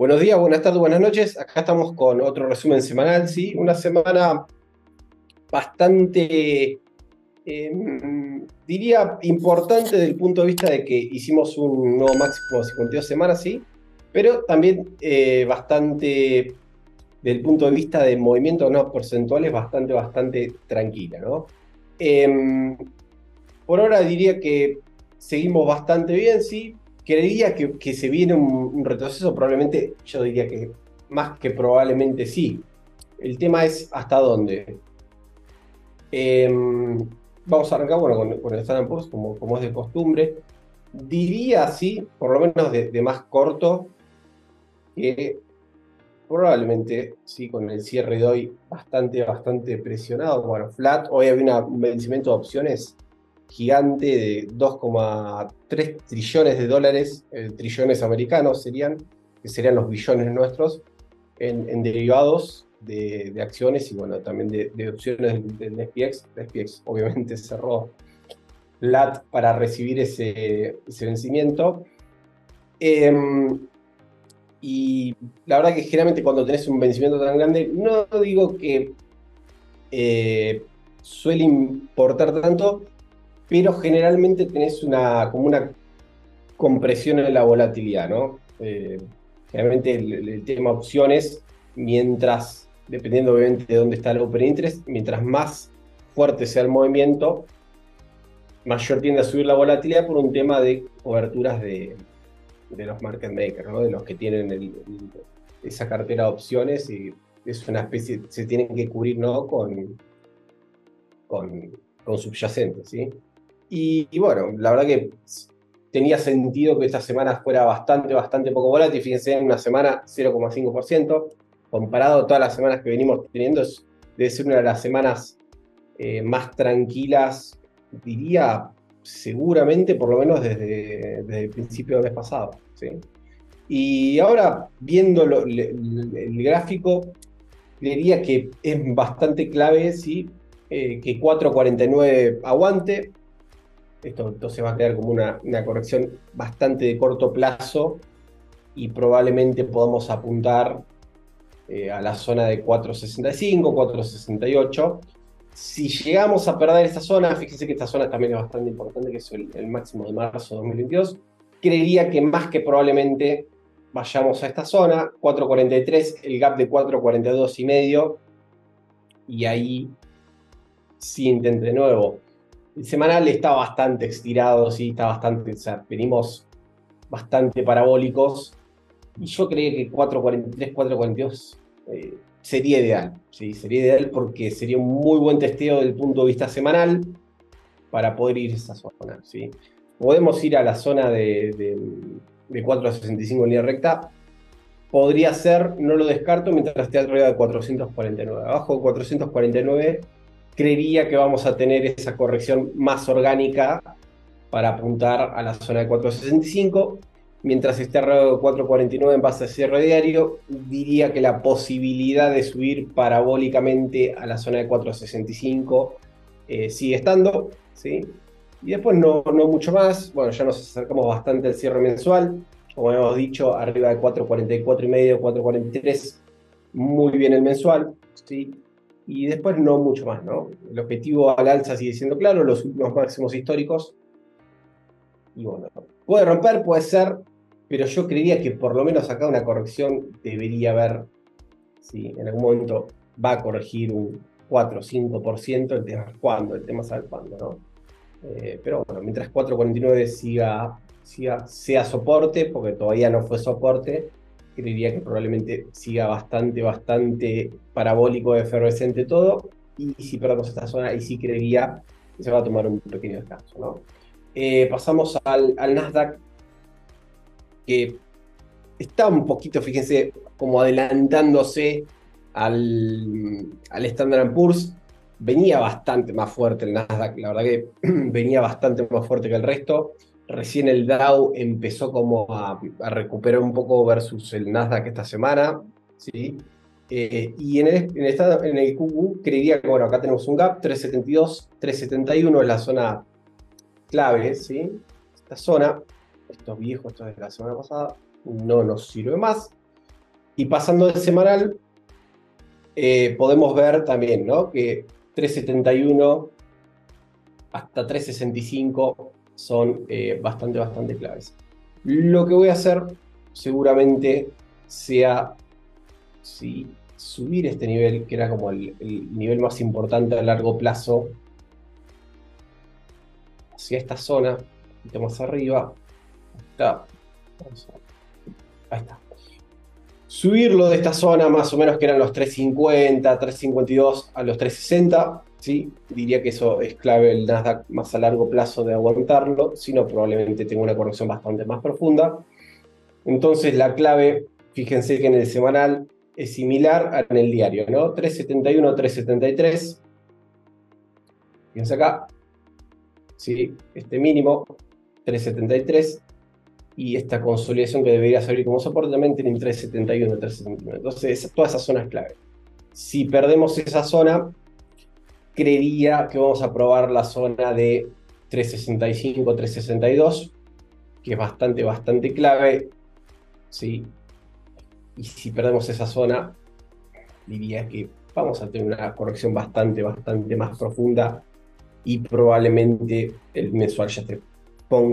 Buenos días, buenas tardes, buenas noches. Acá estamos con otro resumen semanal, ¿sí? Una semana bastante, diría, importante desde el punto de vista de que hicimos un nuevo máximo de 52 semanas, ¿sí? Pero también bastante, desde el punto de vista de movimientos no porcentuales, bastante tranquila, ¿no? Em, por ahora diría que seguimos bastante bien, sí. Creería que se viene un retroceso, probablemente, yo diría que más que probablemente sí. El tema es hasta dónde. Eh, Vamos a arrancar bueno, con el Standard Poor's, como es de costumbre. Diría sí, por lo menos de más corto, que probablemente sí, con el cierre de hoy bastante presionado. Bueno, flat, hoy había un vencimiento de opciones gigante de 2,3 trillones de dólares, trillones americanos serían, que serían los billones nuestros, en derivados de acciones y bueno, también de opciones del SPX. El SPX obviamente cerró flat para recibir ese vencimiento. Eh, y la verdad que generalmente cuando tenés un vencimiento tan grande, no digo que suele importar tanto, pero generalmente tenés como una compresión en la volatilidad, ¿no? Generalmente el tema opciones, mientras, dependiendo obviamente de dónde está el open interest, mientras más fuerte sea el movimiento, mayor tiende a subir la volatilidad por un tema de coberturas de los market makers, ¿no? De los que tienen esa cartera de opciones y es una especie, se tienen que cubrir, ¿no? Con, con subyacentes, ¿sí? Y bueno, la verdad que tenía sentido que esta semana fuera bastante poco volátil. Fíjense, en una semana 0,5%, comparado a todas las semanas que venimos teniendo, debe ser una de las semanas más tranquilas, diría seguramente, por lo menos desde el principio del mes pasado, ¿sí? Y ahora, viendo el gráfico, diría que es bastante clave, ¿sí? Que 4,49 aguante. Esto entonces va a quedar como una corrección bastante de corto plazo y probablemente podamos apuntar a la zona de 4,65, 4,68. Si llegamos a perder esta zona, fíjense que esta zona también es bastante importante, que es el máximo de marzo de 2022, creería que más que probablemente vayamos a esta zona, 4,43, el gap de 4,42 y medio, y ahí sí intente de nuevo. El semanal está bastante estirado, sí, está bastante, o sea, venimos bastante parabólicos. Y yo creía que 4,43, 4,42 sería ideal, ¿sí? Sería ideal porque sería un muy buen testeo desde el punto de vista semanal para poder ir a esa zona, ¿sí? Podemos ir a la zona de 4,65 en línea recta. Podría ser, no lo descarto, mientras esté arriba de 449. Abajo de 449 creería que vamos a tener esa corrección más orgánica para apuntar a la zona de 4,65. Mientras esté alrededor de 4,49 en base a cierre diario, diría que la posibilidad de subir parabólicamente a la zona de 4,65 sigue estando, ¿sí? Y después no mucho más. Bueno, ya nos acercamos bastante al cierre mensual. Como hemos dicho, arriba de 4,44 y medio, 4,43, muy bien el mensual, ¿sí? Y después no mucho más, ¿no? El objetivo al alza sigue siendo claro, los últimos máximos históricos. Y bueno, puede romper, puede ser, pero yo creería que por lo menos acá una corrección debería haber, si en algún momento va a corregir un 4 o 5%, el tema es cuándo, el tema es saber cuándo, ¿no? Pero bueno, mientras 4,49 sea soporte, porque todavía no fue soporte, creería que probablemente siga bastante parabólico, efervescente todo, y si perdemos esta zona, ahí sí creería que se va a tomar un pequeño descanso, ¿no? Pasamos al Nasdaq, que está un poquito, fíjense, como adelantándose al Standard Poor's. Venía bastante más fuerte el Nasdaq, la verdad que venía bastante más fuerte que el resto. Recién el Dow empezó como a recuperar un poco versus el Nasdaq esta semana, ¿sí? Y en el QQ creería que, bueno, acá tenemos un gap, 372, 371 es la zona clave, ¿sí? Esta zona, estos viejos, estos de la semana pasada, no nos sirve más. Y pasando del semanal, podemos ver también, ¿no? Que 371 hasta 365 son bastante claves. Lo que voy a hacer seguramente sea subir este nivel, que era como el nivel más importante a largo plazo, hacia esta zona, un poquito más arriba. Está, ahí está. Subirlo de esta zona, más o menos que eran los 350, 352 a los 360, ¿sí? Diría que eso es clave el Nasdaq más a largo plazo de aguantarlo, si no probablemente tenga una corrección bastante más profunda. Entonces la clave, fíjense que en el semanal es similar a en el diario, ¿no? 371, 373. Fíjense acá, ¿sí? Este mínimo, 373. Y esta consolidación que debería servir como soporte también tiene 371, 371. Entonces, toda esa zona es clave. Si perdemos esa zona, creería que vamos a probar la zona de 365, 362, que es bastante clave, ¿sí? Y si perdemos esa zona, diría que vamos a tener una corrección bastante más profunda y probablemente el mensual ya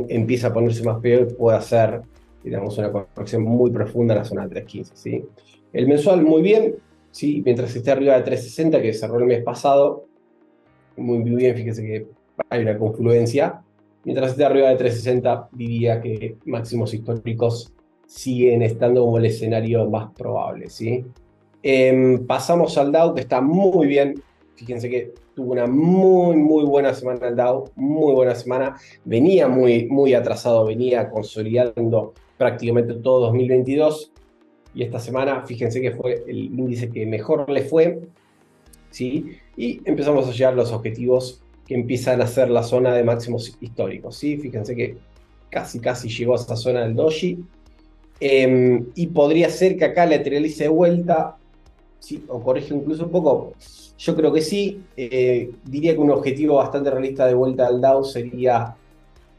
empieza a ponerse más peor y pueda hacer, digamos, una corrección muy profunda en la zona de 315, ¿sí? El mensual muy bien, ¿sí? Mientras esté arriba de 360, que cerró el mes pasado, muy bien, fíjense que hay una confluencia. Mientras esté arriba de 360, diría que máximos históricos siguen estando como el escenario más probable, ¿sí? Pasamos al Dow, que está muy bien. Fíjense que tuvo una muy buena semana el Dow, muy buena semana. Venía muy atrasado, venía consolidando prácticamente todo 2022. Y esta semana, fíjense que fue el índice que mejor le fue, ¿sí? Y empezamos a llegar a los objetivos que empiezan a ser la zona de máximos históricos, ¿sí? Fíjense que casi llegó a esa zona del doji. Y podría ser que acá lateralice de vuelta, ¿sí? O corrige incluso un poco. Yo creo que sí. Diría que un objetivo bastante realista de vuelta al Dow sería,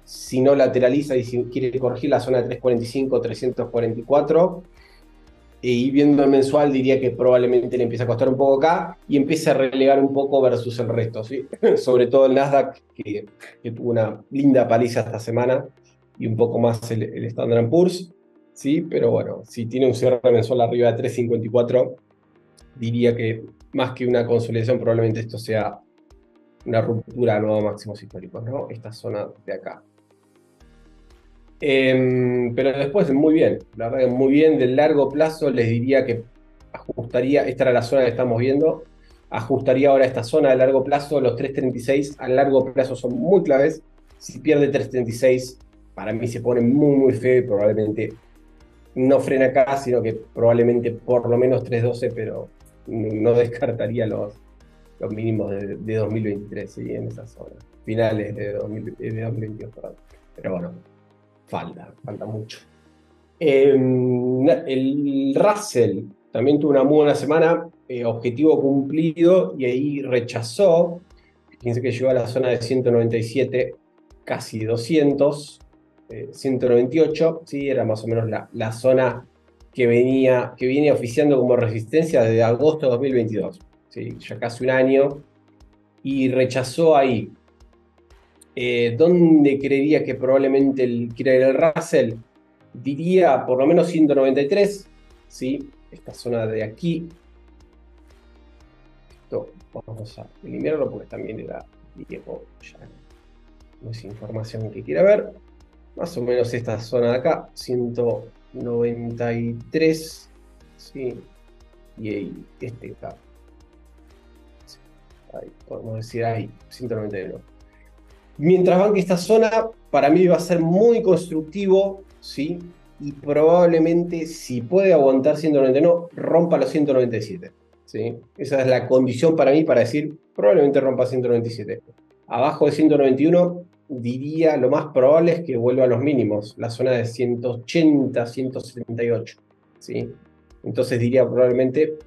si no lateraliza y si quiere corregir la zona de 345, 344. Y viendo el mensual, diría que probablemente le empieza a costar un poco acá y empiece a relegar un poco versus el resto, ¿sí? Sobre todo el Nasdaq, que tuvo una linda paliza esta semana, y un poco más el Standard Poor's, ¿sí? Pero bueno, si tiene un cierre mensual arriba de 354, diría que más que una consolidación, probablemente esto sea una ruptura a nuevos máximos históricos, ¿no? Esta zona de acá. Pero después, muy bien, la verdad que muy bien. Del largo plazo les diría que ajustaría, esta era la zona que estamos viendo, ajustaría ahora esta zona de largo plazo. Los 336 a largo plazo son muy claves. Si pierde 336, para mí se pone muy feo y probablemente no frena acá, sino que probablemente por lo menos 312, pero no descartaría los mínimos de 2023, ¿sí? En esa zona, finales de 2022, perdón. Pero bueno, falta mucho. El Russell también tuvo una muy buena semana, objetivo cumplido, y ahí rechazó. Fíjense que llegó a la zona de 197, casi 200, 198, ¿sí? Era más o menos la zona que viene oficiando como resistencia desde agosto de 2022, ¿sí? Ya casi un año, y rechazó ahí. ¿Dónde creería que probablemente quiera ir el Russell? Diría por lo menos 193, ¿sí? Esta zona de aquí. Esto vamos a eliminarlo porque también era viejo, ya no es información que quiera ver. Más o menos esta zona de acá, 193, ¿sí? Y ahí, acá. Ahí, podemos decir ahí, 191. Mientras banque esta zona, para mí va a ser muy constructivo, ¿sí? Y probablemente, si puede aguantar 191, rompa los 197, ¿sí? Esa es la condición para mí para decir, probablemente rompa 197. Abajo de 191, diría lo más probable es que vuelva a los mínimos, la zona de 180, 178, ¿sí? Entonces diría probablemente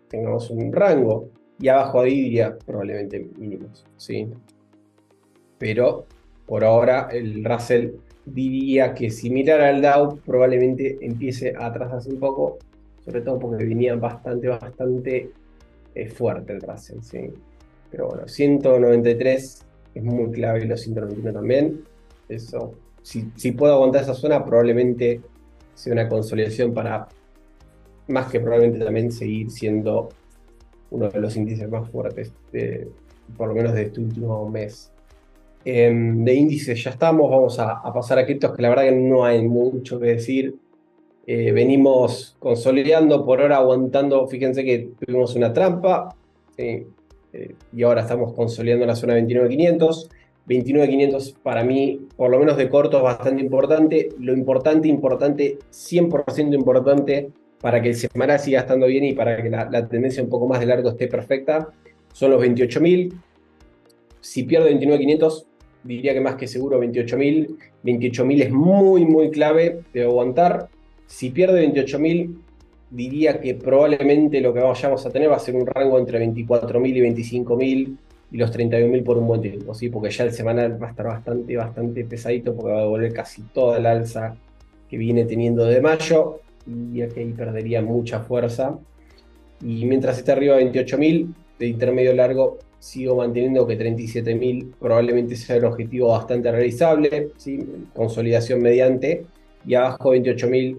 tengamos un rango, y abajo ahí diría probablemente mínimos, ¿sí? Pero por ahora el Russell diría que si mirara al Dow probablemente empiece a atrasarse un poco sobre todo porque venía bastante fuerte el Russell, ¿sí? Pero bueno, 193 es muy clave y los 191 también. Eso, si puedo aguantar esa zona, probablemente sea una consolidación para, más que probablemente también seguir siendo uno de los índices más fuertes, por lo menos de este último mes. De índices ya estamos, vamos a pasar a criptos, que la verdad que no hay mucho que decir. Venimos consolidando, por ahora aguantando, fíjense que tuvimos una trampa, ¿sí? Y ahora estamos consolidando la zona 29.500. 29.500 para mí, por lo menos de corto, es bastante importante. Lo importante, 100% importante, para que el semanal siga estando bien y para que la tendencia un poco más de largo esté perfecta, son los 28.000. Si pierde 29.500, diría que más que seguro 28.000. 28.000 es muy clave de aguantar. Si pierde 28.000, diría que probablemente lo que vayamos a tener va a ser un rango entre 24.000 y 25.000 y los 31.000 por un buen tiempo, ¿sí? Porque ya el semanal va a estar bastante pesadito porque va a devolver casi toda el alza que viene teniendo de mayo y aquí ahí perdería mucha fuerza. Y mientras esté arriba de 28.000, de intermedio largo, sigo manteniendo que 37.000 probablemente sea un objetivo bastante realizable, ¿sí? Consolidación mediante, y abajo de 28.000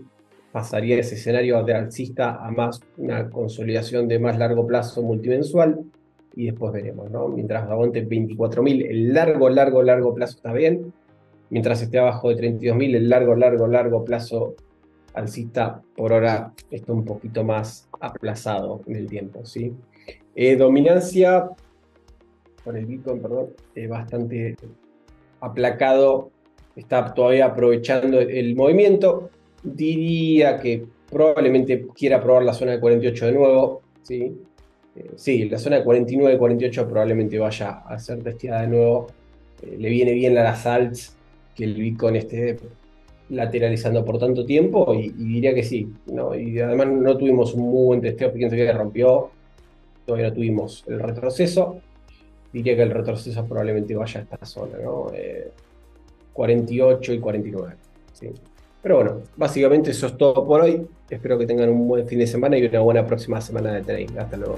pasaría ese escenario de alcista a más una consolidación de más largo plazo multimensual, y después veremos, ¿no? Mientras aguante 24.000, el largo plazo está bien. Mientras esté abajo de 32.000, el largo plazo alcista por ahora está un poquito más aplazado en el tiempo, ¿sí? Dominancia por el Bitcoin, perdón, bastante aplacado, está todavía aprovechando el movimiento. Diría que probablemente quiera probar la zona de 48 de nuevo, ¿sí? Sí, la zona de 49, 48 probablemente vaya a ser testeada de nuevo. Le viene bien a las alts que el Bitcoin esté lateralizando por tanto tiempo y diría que sí, ¿no? Y además no tuvimos un muy buen testeo, fíjense que rompió, todavía no tuvimos el retroceso. Diría que el retroceso probablemente vaya a esta zona, ¿no? 48 y 49. ¿Sí? Pero bueno, básicamente eso es todo por hoy. Espero que tengan un buen fin de semana y una buena próxima semana de trading. Hasta luego.